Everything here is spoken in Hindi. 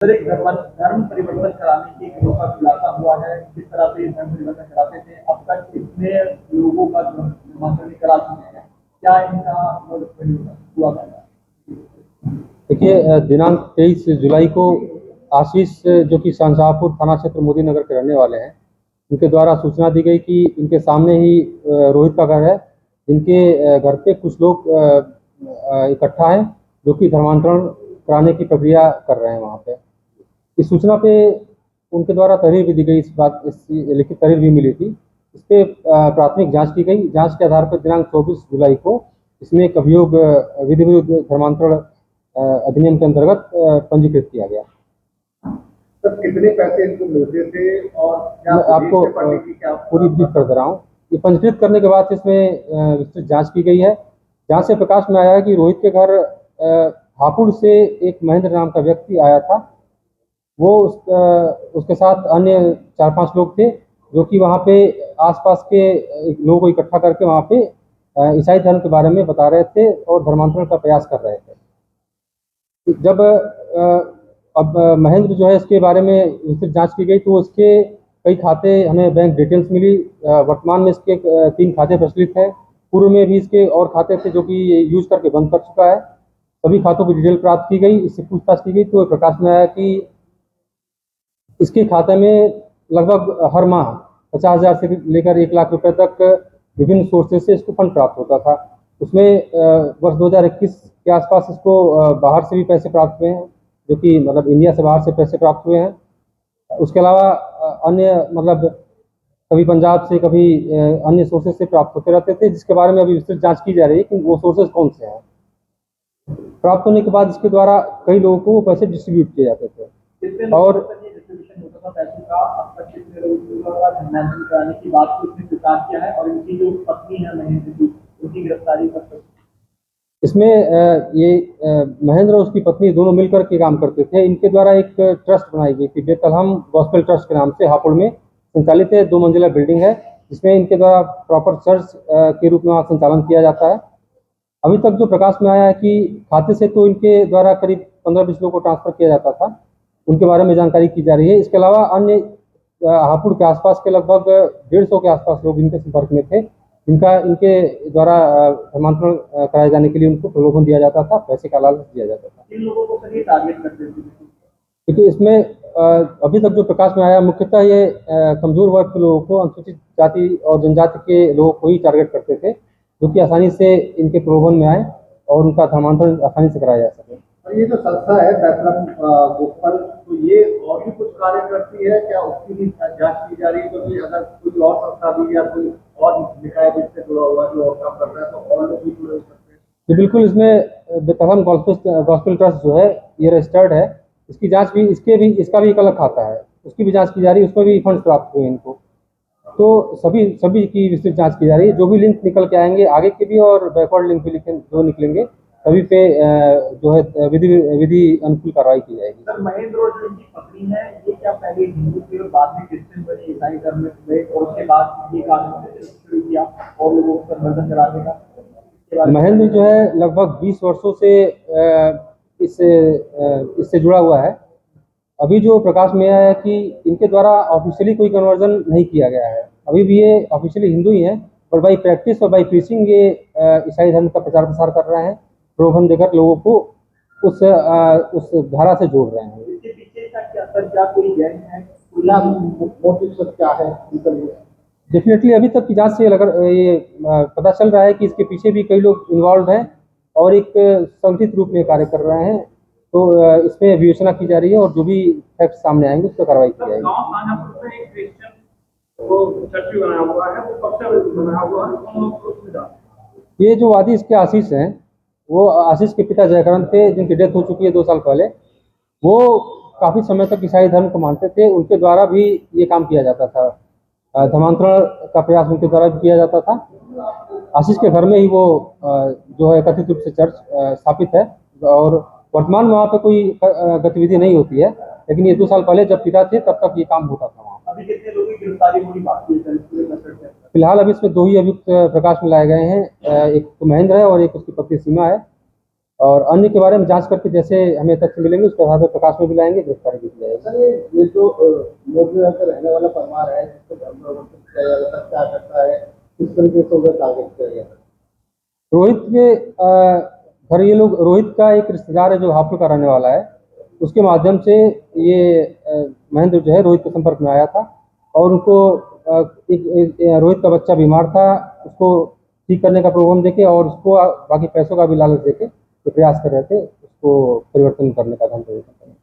सर, एक धर्म परिवर्तन कराने की एक अनोखा खुलासा हुआ है। किस तरह से धर्म परिवर्तन कराते थे, अब तक कितने लोगों का नामांकन करा चुके हैं, क्या इनका हुआ था? देखिए, दिनांक 23 जुलाई को आशीष, जो कि शाहजहांपुर थाना क्षेत्र मोदी नगर के रहने वाले हैं, उनके द्वारा सूचना दी गई कि इनके सामने ही रोहित का घर है, जिनके घर पे कुछ लोग इकट्ठा हैं, जो कि धर्मांतरण कराने की प्रक्रिया कर रहे हैं वहाँ पे। इस सूचना पे उनके द्वारा तहरीर भी दी गई, इस लिखित तहरीर भी मिली थी। इस पे प्राथमिक जांच की गई। जांच के आधार पर दिनांक 24 जुलाई को इसमें एक अभियोग विधि विरुद्ध धर्मांतरण अधिनियम के अंतर्गत पंजीकृत किया गया। सर, कितने पैसे इनको मिलते थे और क्या मैं आपको पूरी ब्रीफ कर दे रहा हूँ। ये पंजीकृत करने के बाद इसमें विस्तृत जांच की गई है। जांच से प्रकाश में आया है कि रोहित के घर हापुड़ से एक महेंद्र नाम का व्यक्ति आया था। वो उसके साथ अन्य 4-5 लोग थे, जो कि वहाँ पे आसपास के लोगों को इकट्ठा करके वहाँ पे ईसाई धर्म के बारे में बता रहे थे और धर्मांतरण का प्रयास कर रहे थे। जब अब महेंद्र जो है, इसके बारे में विस्तृत जांच की गई तो उसके कई खाते हमें बैंक डिटेल्स मिली। वर्तमान में इसके 3 खाते प्रचलित हैं। पूर्व में भी इसके और खाते थे जो कि यूज करके बंद कर चुका है। सभी खातों की डिटेल प्राप्त की गई, इससे पूछताछ की गई तो प्रकाश में आया कि इसके खाते में लगभग हर माह 50,000 से लेकर 1 लाख रुपए तक विभिन्न सोर्सेज से इसको फंड प्राप्त होता था। उसमें वर्ष 2021 के आसपास इसको बाहर से भी पैसे प्राप्त हुए हैं, जो कि मतलब इंडिया से बाहर से पैसे प्राप्त हुए हैं। उसके अलावा अन्य मतलब कभी पंजाब से, कभी अन्य सोर्सेज से प्राप्त होते रहते थे, जिसके बारे में अभी विस्तृत जांच की जा रही है कि वो सोर्सेज कौन से हैं। प्राप्त होने के बाद इसके द्वारा कई लोगों को वो पैसे डिस्ट्रीब्यूट किए जाते थे। और पैसों का अब तक कितने लोगों का धर्मांतरण कराने की बात को इसने स्वीकार किया है और इनकी जो पत्नी है महेंद्र की, उनकी गिरफ्तारी कर इसमें ये महेंद्र और उसकी पत्नी दोनों मिलकर के काम करते थे। इनके द्वारा एक ट्रस्ट बनाई गई थी, बेतलहम गॉस्पेल ट्रस्ट के नाम से, हापुड़ में संचालित है। 2 मंजिला बिल्डिंग है, जिसमें इनके द्वारा प्रॉपर चर्च के रूप में वहाँ संचालन किया जाता है। अभी तक जो प्रकाश में आया है कि खाते से तो इनके द्वारा करीब 15-20 लोगों को ट्रांसफर किया जाता था, उनके बारे में जानकारी की जा रही है। इसके अलावा अन्य हापुड़ के आसपास के लगभग 150 के आसपास लोग इनके संपर्क में थे, जिनका इनके द्वारा धर्मांतरण कराए जाने के लिए उनको प्रलोभन दिया जाता था, पैसे का लालच दिया जाता था। इन लोगों को सर टारगेट करते थे? देखिए, इसमें अभी तक जो प्रकाश में आया, मुख्यतः ये कमजोर वर्ग के लोगों को, अनुसूचित जाति और जनजाति के लोगों को ही टारगेट करते थे, जो कि आसानी से इनके प्रलोभन में आए और उनका धर्मांतरण आसानी से कराया जा सके। और ये जो संस्था है बैतरम गोपाल, तो ये और भी कुछ कार्य करती है क्या? उसकी भी जांच की जा रही है, क्योंकि अगर कोई और संस्था भी या कोई और निकाय भी इससे जुड़ा हुआ जो और काम करता है तो और लोग भी जुड़े हो सकते हैं? तो बिल्कुल, इसमें बेतलहम गॉस्पेल ट्रस्ट जो है, ये रजिस्टर्ड है। इसकी जांच भी, इसका भी एक अलग खाता है, उसकी भी जांच की जा रही है, उसमें भी फंड प्राप्त हुए इनको। तो सभी की विस्तृत जांच की जा रही है। जो भी लिंक निकल के आएंगे आगे के भी और बैकवर्ड लिंक भी जो निकलेंगे, सभी पे जो है विधि अनुकूल कार्रवाई की जाएगी। सर, महेंद्र और जो इनकी पत्नी है, ये क्या पहले हिंदू थे और बाद में क्रिश्चियन बने, ईसाई धर्म में गए और उसके बाद ये काम शुरू किया और लोगों को कन्वर्जन कराने का? महेंद्र जो है लगभग 20 वर्षों से इससे जुड़ा हुआ है। अभी जो प्रकाश में आया है कि इनके द्वारा ऑफिशियली कोई कन्वर्जन नहीं किया गया है। अभी भी ये ऑफिशियली हिंदू ही हैं, और बाई प्रैक्टिस और बाई प्रीचिंग ये ईसाई धर्म का प्रचार प्रसार कर रहे हैं, प्रलोभन देकर लोगों को उस धारा से जोड़ रहे हैं। इसके पीछे का क्या कोई गैंग है, मोटिव क्या है? डेफिनेटली अभी तक की जांच से ये पता चल रहा है कि इसके पीछे भी कई लोग इन्वॉल्व हैं और एक संगठित रूप में कार्य कर रहे हैं। तो इसमें विवेचना की जा रही है और जो भी फैक्ट सामने आएंगे उस पर कार्रवाई की जाएगी। ये जो वादी इसके आशीष हैं, वो आशीष के पिता जयकरण थे, जिनकी डेथ हो चुकी है 2 साल पहले। वो काफी समय तक ईसाई धर्म को मानते थे, उनके द्वारा भी ये काम किया जाता था। धर्मांतरण का प्रयास उनके द्वारा भी किया जाता था। आशीष के घर में ही वो जो है कथित रूप से चर्च स्थापित है, और वर्तमान में वहाँ पे कोई गतिविधि नहीं होती है, लेकिन ये 2 साल पहले जब पिता थे तब तक ये काम होता था वहाँ। अभी कितने लोगों की गिरफ्तारी होनी बाकी है? फिलहाल अभी इसमें 2 ही अभियुक्त प्रकाश में लाए गए हैं, एक तो महेंद्र है और एक उसकी पत्नी सीमा है। और अन्य के बारे में जांच करके जैसे हमें तथ्य मिलेंगे उसके आधार पर प्रकाश में भी लाएंगे, गिरफ्तारी भी की जाएगी। सर ये जो मोगरा का रहने वाला परमार है जिसको घर में अवस्थित किया जाता है, क्या करता है, किस तरीके से उन्हें टारगेट किया गया? रोहित के घर ये लोग, रोहित का एक रिश्तेदार है जो हापुड़ का रहने वाला है, उसके माध्यम से ये महेंद्र जो है रोहित के संपर्क में आया था और उनको एक रोहित का बच्चा बीमार था, उसको ठीक करने का प्रलोभन देके और उसको बाकी पैसों का भी लालच देके ये प्रयास कर रहे थे उसको परिवर्तन करने का, धन परिवर्तन करने का।